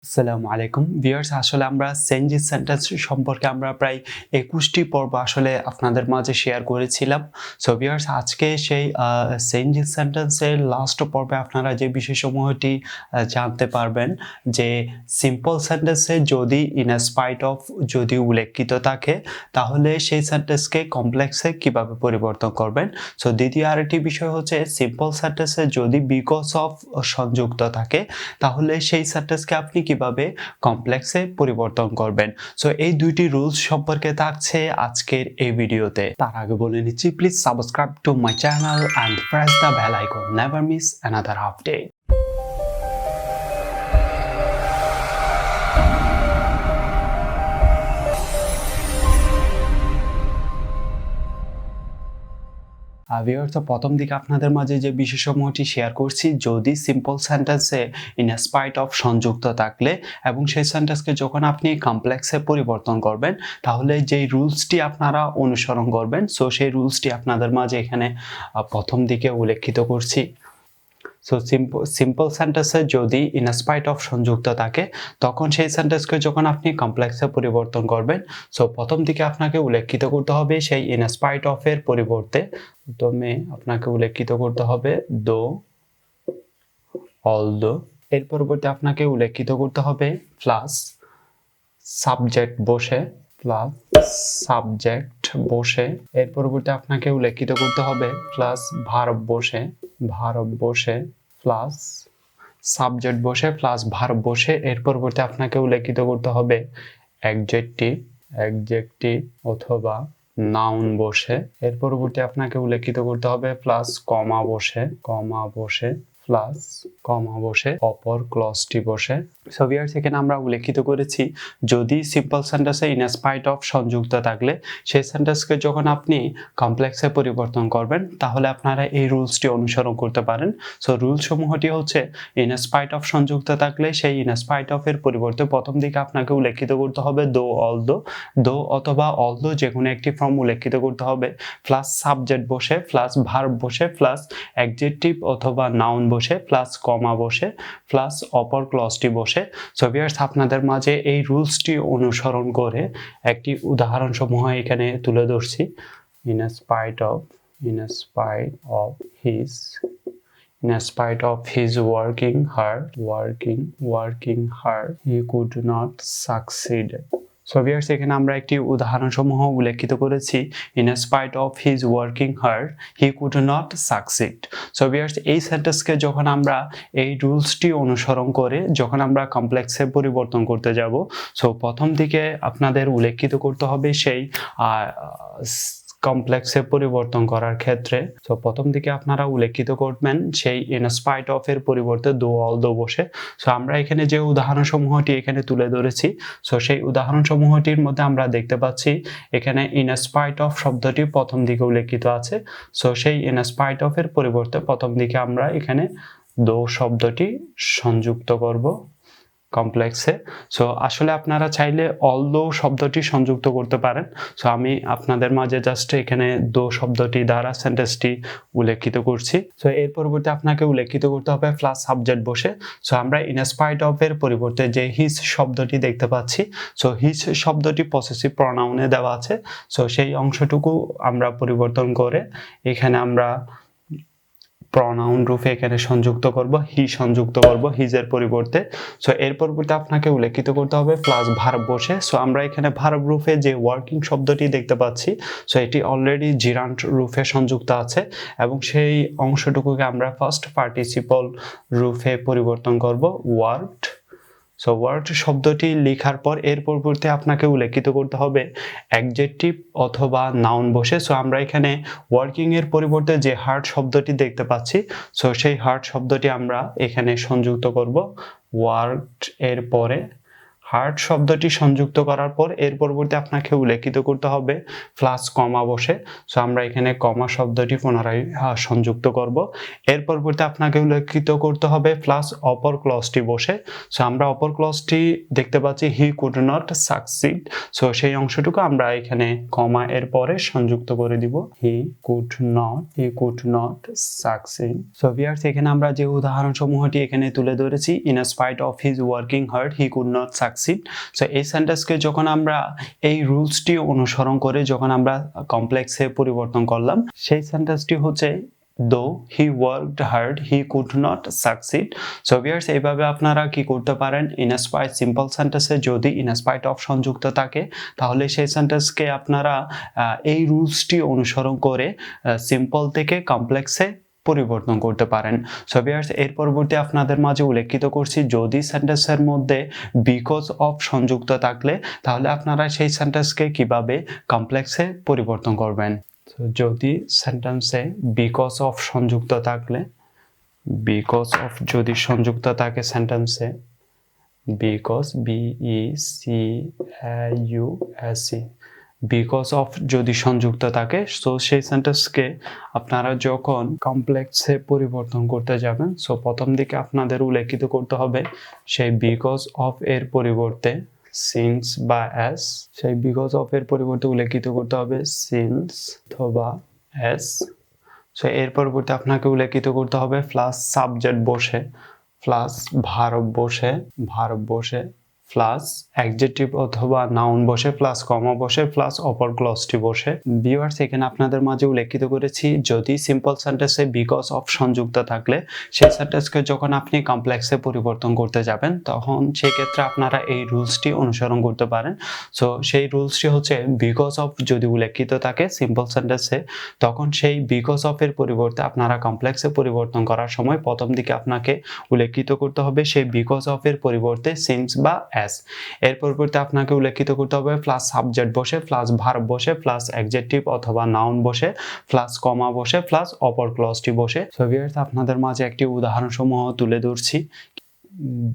আসসালামু আলাইকুম ভিউয়ার্স, আসলে আমরা চেঞ্জেস সেন্টেন্স সম্পর্কে আমরা প্রায় 21টি পর্ব আসলে আপনাদের মাঝে শেয়ার করেছিলাম। সো ভিউয়ার্স, আজকে সেই চেঞ্জেস সেন্টেন্সের লাস্ট পর্বে আপনারা যে বিষয়সমূহটি জানতে পারবেন যে সিম্পল সেন্টেন্সে যদি ইন স্পাইট অফ যদি উল্লেখিত থাকে তাহলে সেই সেন্টেন্সকে কমপ্লেক্সে কিভাবে পরিবর্তন করবেন। সো দ্বিতীয় আরেকটি বিষয় হচ্ছে সিম্পল সেন্টেন্সে যদি বিকজ অফ সংযুক্ত থাকে তাহলে সেই সেন্টেন্সকে আপনি কিভাবে কমপ্লেক্সে পরিবর্তন করবেন। সো এই দুইটি রুলস সম্পর্কে থাকছে আজকের এই ভিডিওতে। তার আগে বলে নিচ্ছি, please subscribe to my channel and press the bell icon, never miss another update. Viewers, তো প্রথম দিকে আপনাদের মাঝে যে বিষয়সমূহটি শেয়ার করছি, যদি সিম্পল সেন্টেন্সে ইন স্পাইট অফ সংযুক্ত থাকলে এবং সেই সেন্টেন্সকে যখন আপনি কমপ্লেক্সে পরিবর্তন করবেন তাহলে যেই রুলসটি আপনারা অনুসরণ করবেন, সো সেই রুলসটি আপনাদের মাঝে এখানে প্রথম দিকে উল্লেখিত করছি। সো সিম্পল সেন্টেন্সে যদি ইন স্পাইট অফ সংযুক্ত থাকে তখন সেই সেন্টেন্সকে যখন আপনি কমপ্লেক্সে পরিবর্তন করবেন, সো প্রথম দিকে আপনাকে উল্লেখিত করতে হবে সেই ইন স্পাইট অফ এর পরিবর্তে প্রথমে আপনাকে উল্লেখিত করতে হবে দো, অলদো। এর পরিবর্তে আপনাকে উল্লেখিত করতে হবে প্লাস সাবজেক্ট বসে, প্লাস সাবজেক্ট বসে। এর পরিবর্তে আপনাকে উল্লেখিত করতে হবে প্লাস ভার্ব বসে, ভার্ব বসে প্লাস সাবজেক্ট বসে প্লাস ভার্ব বসে। এর পরিবর্তে আপনাকে উল্লেখিত করতে হবে অ্যাডজেক্টিভ, অ্যাডজেক্টিভ অথবা নাউন বসে। এর পরবর্তী আপনাকে উল্লেখিত করতে হবে প্লাস কমা বসে, কমা বসে প্লাস কমা বসে অপর ক্লজটি বসে। সো ভিউয়ার্স, এখানে আমরা উল্লেখিত করেছি যদি সিম্পল সেন্টেন্সে ইন স্পাইট অফ সংযুক্ত থাকলে সেই সেন্টেন্সকে যখন আপনি কমপ্লেক্সে পরিবর্তন করবেন তাহলে আপনারা এই রুলসটি অনুসরণ করতে পারেন। সো রুলস সমূহটি হচ্ছে ইন স্পাইট অফ সংযুক্ত থাকলে সেই ইন স্পাইট অফ এর পরিবর্তে প্রথম দিকে আপনাকে উল্লেখিত করতে হবে দো, অলদো। দো অথবা অলদো যে কোনো একটি ফর্ম উল্লেখিত করতে হবে প্লাস সাবজেক্ট বসে প্লাস ভার্ব বসে প্লাস অ্যাডজেক্টিভ অথবা নাউন বসে প্লাস কমা বসে প্লাস অপর ক্লজটি বসে। সো ভিউয়ার্স, আপনাদের মাঝে এই রুলসটি অনুসরণ করে একটি উদাহরণ সমূহ এখানে তুলে ধরছি। In spite of his, in spite of his working hard, he could not succeed. So viewers, এখানে আমরা একটি উদাহরণ সমূহ উল্লেখিত করেছি in spite of his working hard he could not succeed. So viewers, এই সেন্টেন্সকে যখন আমরা এই রুলসটি অনুসরণ করে যখন আমরা কমপ্লেক্সে পরিবর্তন করতে যাব, সো প্রথম দিকে আপনাদের উল্লেখিত করতে হবে সেই কমপ্লেক্সে পরিবর্তন করার ক্ষেত্রে। সো প্রথম দিকে আপনারা উল্লেখিত করবেন সেই ইন স্পাইট অফ এর পরিবর্তে দো, অলদো বসে। সো আমরা এখানে যে উদাহরণ সমূহটি এখানে তুলে ধরেছি, সো সেই উদাহরণ সমূহটির মধ্যে আমরা দেখতে পাচ্ছি এখানে ইন স্পাইট অফ শব্দটি প্রথম দিকে উল্লেখিত আছে। সো সেই ইন স্পাইট অফ এর পরিবর্তে প্রথম দিকে আমরা এখানে দো শব্দটি সংযুক্ত করব কমপ্লেক্সে। সো আসলে আপনারা চাইলে অলদো শব্দটি সংযুক্ত করতে পারেন। সো আমি আপনাদের মাঝে জাস্ট এখানে দো শব্দটি দ্বারা সেন্টেন্সটি উল্লেখিত করছি। সো এর পরিবর্তে আপনাকে উল্লেখিত করতে হবে প্লাস সাবজেক্ট বসে। সো আমরা ইন স্পাইট অফ এর পরিবর্তে যে হিজ শব্দটি দেখতে পাচ্ছি, সো হিজ শব্দটি পসেসিভ প্রনাউনে দেওয়া আছে। সো সেই অংশটুকু আমরা পরিবর্তন করে এখানে আমরা প্রনাউন রূপে এখানে সংযুক্ত করব, হি সংযুক্ত করব হিজের পরিবর্তে। সো এর পরিবর্তে আপনাকে উল্লেখিত করতে হবে প্লাস ভার্ব বসে। সো আমরা এখানে ভার্ব রূপে যে ওয়ার্কিং শব্দটি দেখতে পাচ্ছি, সো এটি অলরেডি জিরান্ট রূপে সংযুক্ত আছে এবং সেই অংশটুকুকে আমরা ফার্স্ট পার্টিসিপল রূপে পরিবর্তন করব ওয়ার্কড। সো ওয়ার্ড শব্দটি লেখার পর এর পরিবর্তে আপনাকে উল্লেখিত করতে হবে অ্যাডজেক্টিভ অথবা নাউন বসে। সো আমরা এখানে ওয়ার্কিং এর পরিবর্তে যে হার্ড শব্দটি দেখতে পাচ্ছি, সো সেই হার্ড শব্দটি আমরা এখানে সংযুক্ত করব ওয়ার্কড এর পরে হার্ড শব্দটি সংযুক্ত করার পর এর পরবর্তী আপনাকে উল্লেখিত করতে হবে প্লাস কমা বসে। সো আমরা এখানে কমা শব্দটি পুনরায় সংযুক্ত করব। এর পরবর্তী আপনাকে উল্লেখিত করতে হবে প্লাস অপর ক্লজটি বসে। সো আমরা অপর ক্লজটি দেখতে পাচ্ছি he could not succeed. So সেই অংশটুকু আমরা এখানে কমা এর পরে সংযুক্ত করে দিব, he could not succeed. So viewers, এখানে আমরা যে উদাহরণ সমূহটি এখানে তুলে ধরেছি, in spite of his working hard he could not succeed. So এই সেন্টেন্সকে যখন আমরা এই রুলসটি অনুসরণ করে যখন আমরা কমপ্লেক্সে পরিবর্তন করলাম, সেই সেন্টেন্সটি হচ্ছে though he worked hard he could not succeed. So viewers, এইভাবে আপনারা কি করতে পারেন, in spite সিম্পল সেন্টেন্সে যদি in spite of সংযুক্ত থাকে তাহলে সেই সেন্টেন্সকে আপনারা এই রুলসটি অনুসরণ করে সিম্পল থেকে কমপ্লেক্সে পরিবর্তন করতে পারেন। সো ভিউয়ার্স, এর পরবর্তী আপনাদের মাঝে উল্লেখিত করছি যদি সেন্টেন্সের মধ্যে বিকজ অফ সংযুক্ত থাকলে তাহলে আপনারা সেই সেন্টেন্সকে কিভাবে কমপ্লেক্সে পরিবর্তন করবেন। যদি সেন্টেন্সে বিকজ অফ সংযুক্ত থাকলে, বিকজ অফ যদি সংযুক্ত থাকে সেন্টেন্সে, বিকজ BECAUSE, বিকজ অফ যদি সংযুক্ত থাকে, সো সেই সেন্টেন্সকে আপনারা যখন কমপ্লেক্সে পরিবর্তন করতে যাবেন, সো প্রথম দিকে আপনাদের উল্লেখিত করতে হবে সেই বিকজ অফ এর পরিবর্তে সিন্স বা অ্যাজ, সেই বিকজ অফ এর পরিবর্তে উল্লেখিত করতে হবে সিন্স অথবা অ্যাজ। সো এর পরিবর্তে আপনাকে উল্লেখিত করতে হবে প্লাস সাবজেক্ট বসে, প্লাস ভার্ব বসে, প্লাস অ্যাডজেক্টিভ অথবা নাউন বসে, প্লাস কমা বসে, প্লাস অপর ক্লজটি বসে। ভিউয়ার্স, এখানে আপনাদের মাঝে উল্লেখিত করেছি যদি সিম্পল সেন্টেন্সে বিকজ অফ সংযুক্ত থাকলে সেই সেন্টেন্সকে যখন আপনি কমপ্লেক্সে পরিবর্তন করতে যাবেন তখন সেই ক্ষেত্রে আপনারা এই রুলসটি অনুসরণ করতে পারেন। সো সেই রুলসটি হচ্ছে বিকজ অফ যদি উল্লেখিত থাকে সিম্পল সেন্টেন্সে তখন সেই বিকজ অফ এর পরিবর্তে আপনারা কমপ্লেক্সে পরিবর্তন করার সময় প্রথম দিকে আপনাকে উল্লেখিত করতে হবে সেই বিকজ অফ এর পরিবর্তে সিন্স বা এর পরিবর্তে আপনাকে উল্লেখিত করতে হবে প্লাস সাবজেক্ট বসে, প্লাস ভার্ব বসে, প্লাস অ্যাডজেক্টিভ অথবা নাউন বসে, প্লাস কমা বসে, প্লাস অপর ক্লজটি বসে। সো ভিউয়ার্স, আপনাদের মাঝে একটি উদাহরণ সমূহ তুলে ধরছি।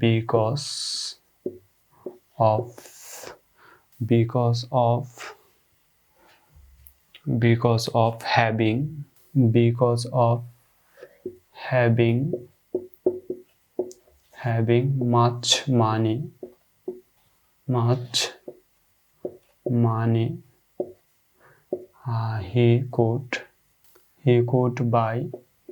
Because of having much money he could buy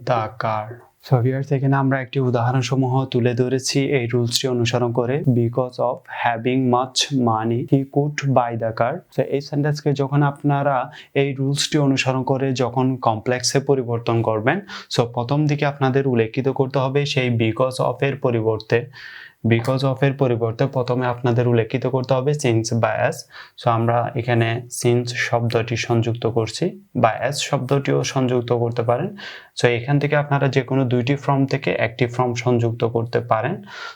the car. So viewers, এখানে আমরা একটি উদাহরণ সমূহ তুলে ধরেছি এই রুলসটি অনুসরণ করে। Because of having much money he could buy the car. So এই সেন্টেন্সকে যখন আপনারা এই রুলসটি অনুসরণ করে যখন কমপ্লেক্সে পরিবর্তন করবেন, সো প্রথম দিকে আপনাদের উল্লেখিত করতে হবে সেই বিকজ অফ এর পরিবর্তে প্রথমে আপনাদের উল্লেখিত করতে হবে সিন্স বা অ্যাজ। সো আমরা এখানে সিন্স শব্দটি সংযুক্ত করছি, বা অ্যাজ শব্দটিও সংযুক্ত করতে পারেন। সো এখান থেকে আপনারা যে কোনো দুইটি ফর্ম থেকে একটি ফর্ম সংযুক্ত করতে পারেন।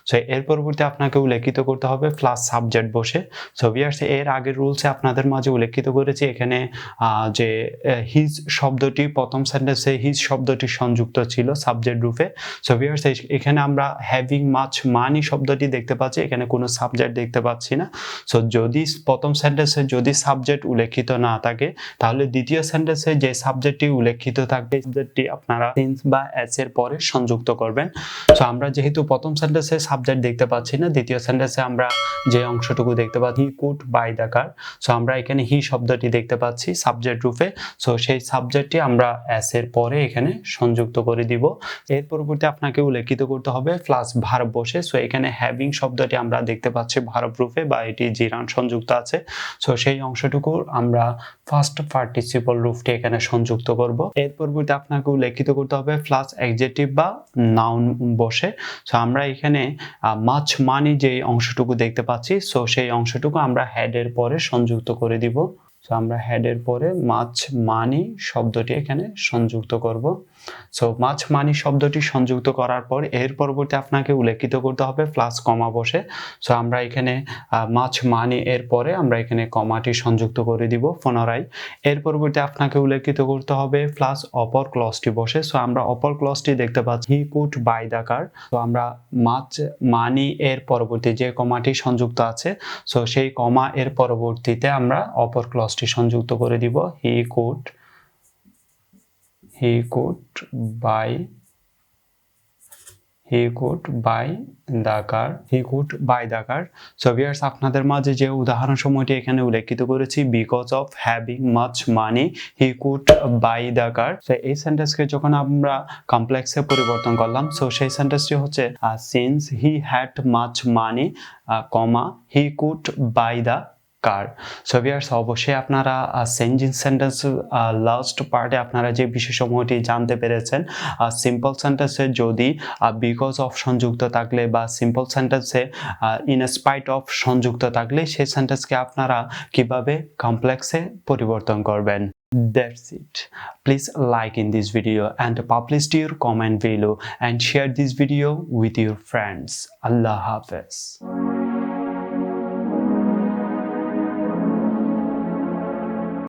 সো এর পরবর্তী আপনাকে উল্লেখিত করতে হবে প্লাস সাবজেক্ট বসে। সো ভিউয়ার্স, এর আগের রুলসে আপনাদের মাঝে উল্লেখিত করেছি এখানে যে হিজ শব্দটি প্রথম সেন্টেন্সে হিজ শব্দটি সংযুক্ত ছিল সাবজেক্ট রূপে। সো ভিউয়ার্স, এখানে আমরা হ্যাভিং মাচ মানি শব্দটি দেখতে পাচ্ছি, এখানে কোনো সাবজেক্ট দেখতে পাচ্ছি না। সো যদি প্রথম সেন্টেন্সে যদি সাবজেক্ট উল্লেখিত না থাকে তাহলে দ্বিতীয় সেন্টেন্সে যে সাবজেক্টটি উল্লেখিত থাকবে সাবজেক্টটি আপনারা সিন্স বা অ্যাজ এর পরে সংযুক্ত করবেন। সো আমরা যেহেতু প্রথম সেন্টেন্সে সাবজেক্ট দেখতে পাচ্ছি না, দ্বিতীয় সেন্টেন্সে আমরা যে অংশটুকু দেখতে পাচ্ছি he could buy the car. So আমরা এখানে হি শব্দটি দেখতে পাচ্ছি সাবজেক্ট রূপে। সো সেই সাবজেক্টটি আমরা অ্যাজ এর পরে এখানে সংযুক্ত করে দিব। এর পরবর্তী আপনাকে উল্লেখিত করতে হবে প্লাস ভার্ব বসে। সো এখানে হ্যাভিং শব্দটি আমরা দেখতে পাচ্ছি ভার্ব রূপে বা এটি জিরান সংযুক্ত আছে। সো সেই অংশটুকু আমরা ফার্স্ট পার্টিসিপল রূপটি এখানে সংযুক্ত করব। এর পরবর্তী আপনাকে উল্লেখিত করতে হবে প্লাস অ্যাডজেক্টিভ বা নাউন বসে। সো আমরা এখানে মাছ মানি যে অংশটুকু দেখতে পাচ্ছি, সো সেই অংশটুকু আমরা হেডের পরে সংযুক্ত করে দিব। সো আমরা হেডের পরে মাছ মানি শব্দটি এখানে সংযুক্ত করব। সো মাছ মানি শব্দটি সংযুক্ত করার পর এর পরবর্তী আপনাকে উল্লেখিত করতে হবে প্লাস কমা বসে। সো আমরা এখানে মাছ মানি এর পরে আমরা এখানে কমাটি সংযুক্ত করে দিব পুনরায়। এর পরবর্তী আপনাকে উল্লেখিত করতে হবে প্লাস অপর ক্লজটি বসে। সো আমরা অপর ক্লজটি দেখতে পাচ্ছি he could buy the car. তো আমরা মাছ মানি এর পরবর্তী যে কমাটি সংযুক্ত আছে, সো সেই কমা এর পরবর্তীতে আমরা অপর ক্লজটি সংযুক্ত করে দিব he could buy the car. So viewers, আপনাদের মাঝে যে উদাহরণসমূহটি এখানে উল্লেখিত করেছি, because of having much money he could buy the car. So এই সেন্টেন্সকে যখন আমরা কমপ্লেক্সে পরিবর্তন করলাম, সো সেই সেন্টেন্সটি হচ্ছে since he had much money comma he could buy the car. So viewers, অবশ্যই আপনারা চেঞ্জিং সেন্টেন্স লাস্ট পার্টে আপনারা যে বিষয়সমূহটি জানতে পেরেছেন। সিম্পল সেন্টেন্সে যদি বিকজ অফ সংযুক্ত থাকলে বা সিম্পল সেন্টেন্সে ইন স্পাইট অফ সংযুক্ত থাকলে সেই সেন্টেন্সকে আপনারা কিভাবে কমপ্লেক্সে পরিবর্তন করবেন। That's it. Please like in this video and publish your comment below and share this video with your friends. Allah Hafiz.